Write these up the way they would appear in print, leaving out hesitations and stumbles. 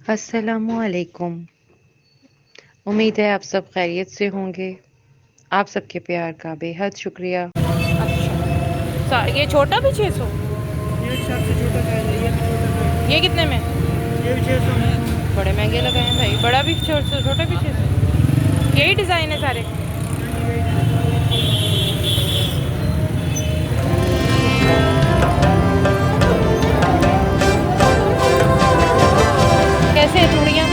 अस्सलामुअलैकुम। उम्मीद है आप सब खैरियत से होंगे। आप सबके प्यार का बेहद शुक्रिया। अच्छा, ये छोटा भी 600? ये सबसे छोटा साइज है, ये भी छोटा साइज है। ये कितने में? ये भी 600 में। बड़े महंगे लगाए हैं भाई। बड़ा भी 600, छोटा भी 600। यही डिज़ाइन है सारे? कैसे है चूड़ियाँ?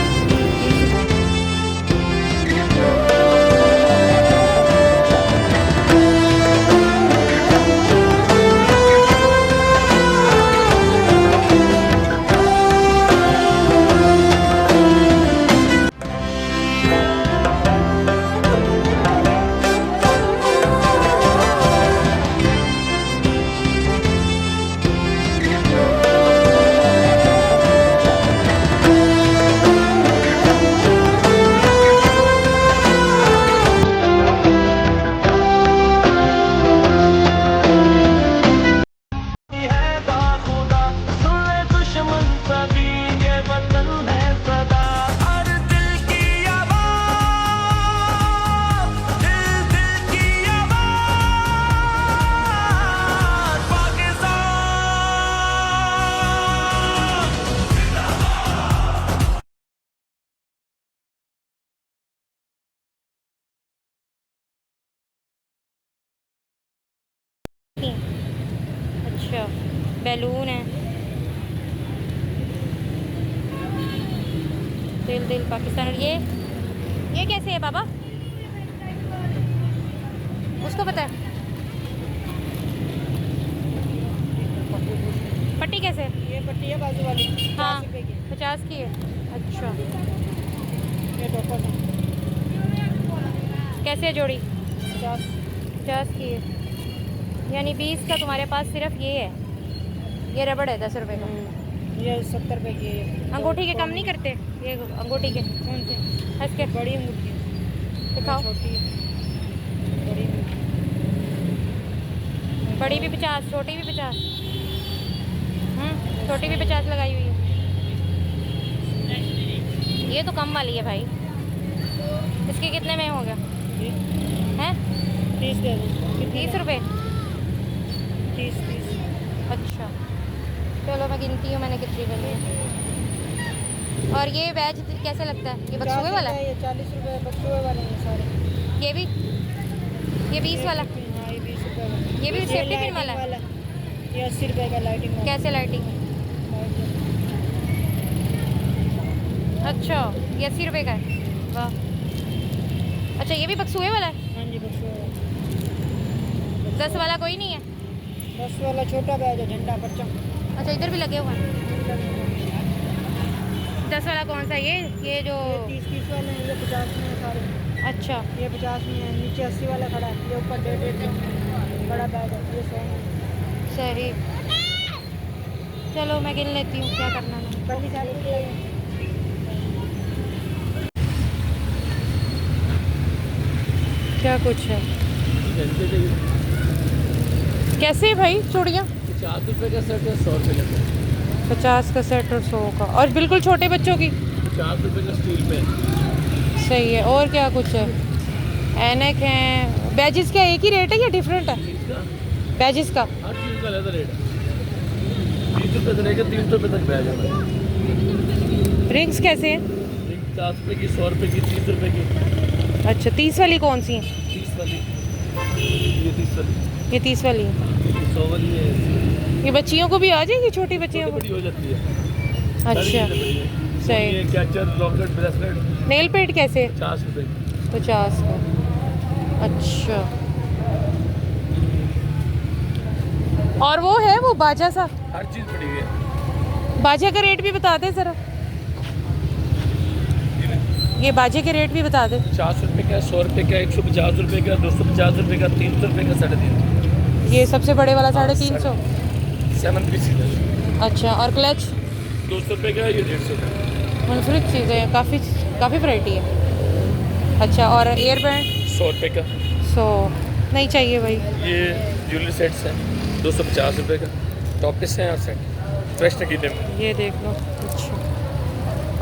अच्छा, बैलून है। दिल दिल पाकिस्तान। और ये कैसे है बाबा? उसको पता है? पट्टी कैसे है? ये पट्टी है बाजू वाली, 50 हाँ, रुपए की। 50 की है। अच्छा, ये टोपर है, कैसे है जोड़ी? 50। 50 की है, यानी 20 का तुम्हारे पास सिर्फ ये है। ये रबड़ है 10 रुपए का। ये 70 रुपए की है। अंगूठी के कम नहीं करते? ये अंगूठी के कौन से? इसके बड़ी अंगूठी है, दिखाओ। छोटी है। बड़ी अंगूठी। बड़ी भी 50, छोटी भी 50। छोटी भी 50 लगाई हुई है। ये तो कम वाली है भाई। इसके कितने में हो गया? हैं? 30 दे दो। 30 रुपये? 30। अच्छा, चलो मैं गिनती हूँ मैंने कितनी बनी है। और ये बैच कैसे लगता है? ये बक्सुए वाला है? ये 40 रुपए बक्सुए वाले हैं सारे। ये भी? ये 20 वाला? हाँ, ये 20 रुपए वाला। ये भी सेफ्टी पिन वाला है? ये 80 रुपए का लाइटिंग वाला। कैसे लाइटिंग है? अच्छा, ये 80 रुपये का है। वाह। अच्छा, ये भी बक्सुए वाला है? हाँ जी, बक्सुए वाला। 10 वाला कोई नहीं है? 10 वाला छोटा बैग है, झंडा पर्चा। अच्छा, इधर भी लगे हुए हैं। 10 वाला कौन सा? ये जो ये 30 वाले हैं, ये 50 में है सारे। अच्छा, ये 50 में है, नीचे 80 वाला खड़ा है, ये ऊपर 150 बड़ा बैग है, ये 100 में। सही। चलो मैं गिन लेती हूँ, क्या करना है। कल सारे क्या कुछ है? कैसे है भाई चूड़ियाँ? 50 रुपये का सेट है, 100 रुपये का सेट। 50 का सेट और 100 का। और बिल्कुल छोटे बच्चों की? 50 रुपये का स्टील में। सही है। और क्या कुछ है? ऐनक हैं। बैजिस क्या एक ही रेट है या डिफरेंट है? बैजिस का हर चीज़ का अलग रेट है। 20 रुपये से लेकर 300 रुपये तक बैग है। रिंग्स कैसे हैं? 50 रुपये की, 100 रुपये की, 30 रुपये की। अच्छा, 30 वाली कौन सी है? 30 वाली, ये 30 वाली, ये 30 वाली है। 100 वाली है। ये बच्चियों को भी आ जाएगी? छोटी बच्चियों को? बड़ी हो जाती है। अच्छा, सही। ये catcher, locket, bracelet. Nail paint कैसे है? 50 रुपये। 50 का। अच्छा, और वो है वो बाजा सा? हर चीज़ पड़ी हुई है। बाजे का रेट भी बता दे ज़रा। ये बाजे के रेट भी बता दे। 50 रुपये का, 100 रुपये का, 150 रुपये का, 250 रुपये का, 300 रुपये का, 350। ये सबसे बड़े वाला 350? 7 पीस है। अच्छा, और क्लच? 200 रुपये का, ये 150 का। मुनफरिद चीज़ें हैं, काफ़ी वैरायटी है। अच्छा, और एयर बैंड? 100 रुपये का। 100 नहीं चाहिए भाई। ये ज्वेलरी सेट्स हैं, 250 रुपये का। टॉपिस हैं और सेट फ्रेश नगीने में। ये देख लो। अच्छा,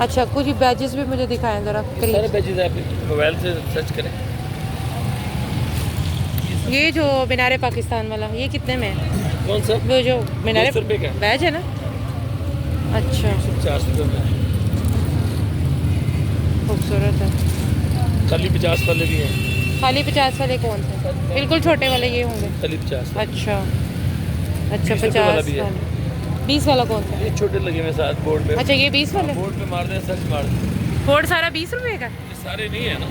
अच्छा कुछ बैजेस भी मुझे दिखाएं ज़रा सारे करीब। बैचेज आप मोबाइल से सर्च करें। ये जो मीनार पाकिस्तान वाला ये कितने में है? कौन सा? वो जो मीनार 200 रुपये का है। बैज है ना? अच्छा 400 रुपये में। खूबसूरत है। खाली 50 वाले भी हैं। खाली 50 वाले कौन से? बिल्कुल छोटे वाले ये होंगे। खाली 50। अच्छा अच्छा 20 रुपए वाला 50 भी है। वाले। 20 वाला कौन सा? ये छोटे लगे हुए साथ बोर्ड पे। अच्छा ये 20 वाले। बोर्ड पे मार दें, सर्च मार दें। बोर्ड सारा 20 रुपए का? ये सारे नहीं है ना।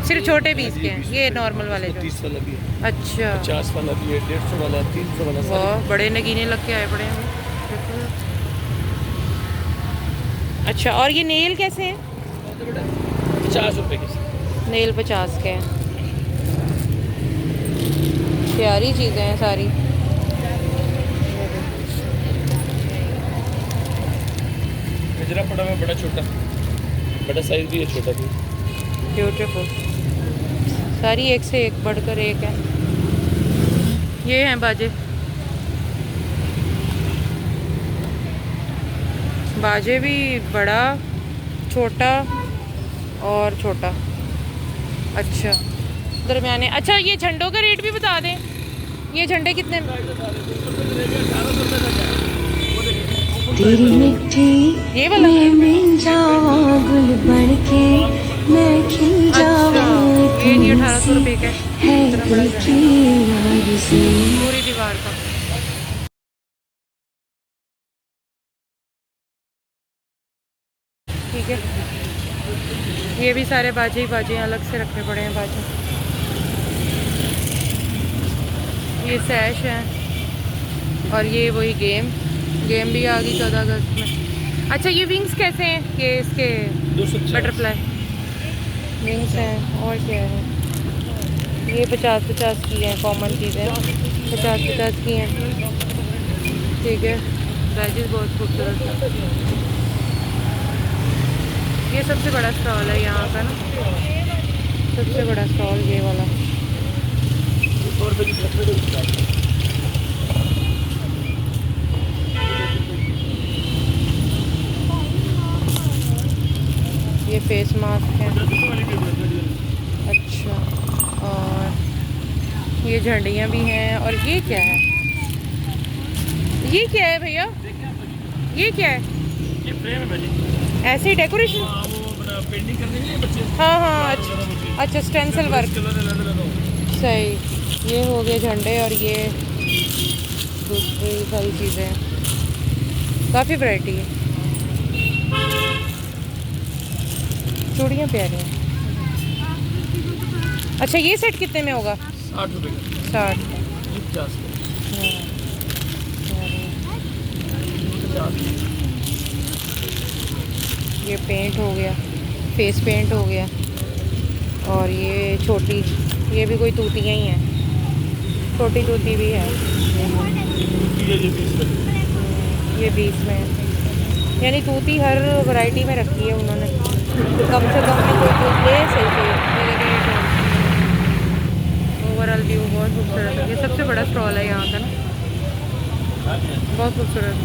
सिर्फ छोटे 20 के हैं 20 ये रुपए नॉर्मल वाले जो। 30 वाला भी है, अच्छा 50 वाला भी है, 150 वाला, 300 वाला। वाह बड़े नगीने लग के आए पड़े हैं। अच्छा और ये नेल कैसे हैं? 50 रुपये के। नेल 50 के हैं। प्यारी चीज़ें हैं सारी। गजरा पड़ा हुआ है, बड़ा छोटा, बड़ा साइज भी है, छोटा भी। ब्यूटीफुल सारी एक से एक बढ़कर एक है। ये हैं बाजे। बाजे भी बड़ा छोटा और छोटा। अच्छा दरमियाने। अच्छा ये झंडों का रेट भी बता दें। ये झंडे कितने में? तेरी मिट्टी ये वाला? मैं मिल जाऊं गुल बनके, मैं खिल जाऊं ये नहीं 1800 रुपये का है दिल की आरज़ू। पूरी दीवार का। ठीक है ये भी सारे बाजे ही बाजे हैं, अलग से रखने पड़े हैं बाजे। ये सैश है और ये वही गेम भी आ गई 14 अगस्त में। अच्छा ये विंग्स कैसे हैं? ये इसके 250। बटरफ्लाई विंग्स हैं। और क्या है? ये 50-50 की हैं, कॉमन चीज़ें 50-50 की हैं। ठीक है बैजेस बहुत खूबसूरत है। ये सबसे बड़ा स्टॉल है यहाँ का ना, सबसे बड़ा स्टॉल ये वाला। ये फेस मास्क है। अच्छा और ये झंडियाँ भी हैं। और ये क्या है? ये क्या है भैया? ये क्या है? ये फ्रेम है भाई। ऐसे ही डेकोरेशन? हाँ, वो अपना पेंटिंग करने के लिए बच्चे। हाँ हाँ अच्छा अच्छा स्टेंसिल वर्क सही। ये हो गए झंडे और ये दूसरी सारी चीज़ें हैं। काफ़ी वैरायटी है। चूड़ियाँ प्यारी हैं। अच्छा ये सेट कितने में होगा? 60 रुपये का। 60। 50 ये पेंट हो गया, फेस पेंट हो गया। और ये छोटी, ये भी कोई तूतियाँ ही हैं, छोटी तूती भी है। ये 20 में है। यानी तूती हर वैरायटी में रखी है उन्होंने, कम से कम में कोई तूत ले सही से। ओवरऑल व्यू बहुत खूबसूरत है। ये सबसे बड़ा स्टॉल है यहाँ का ना, बहुत खूबसूरत।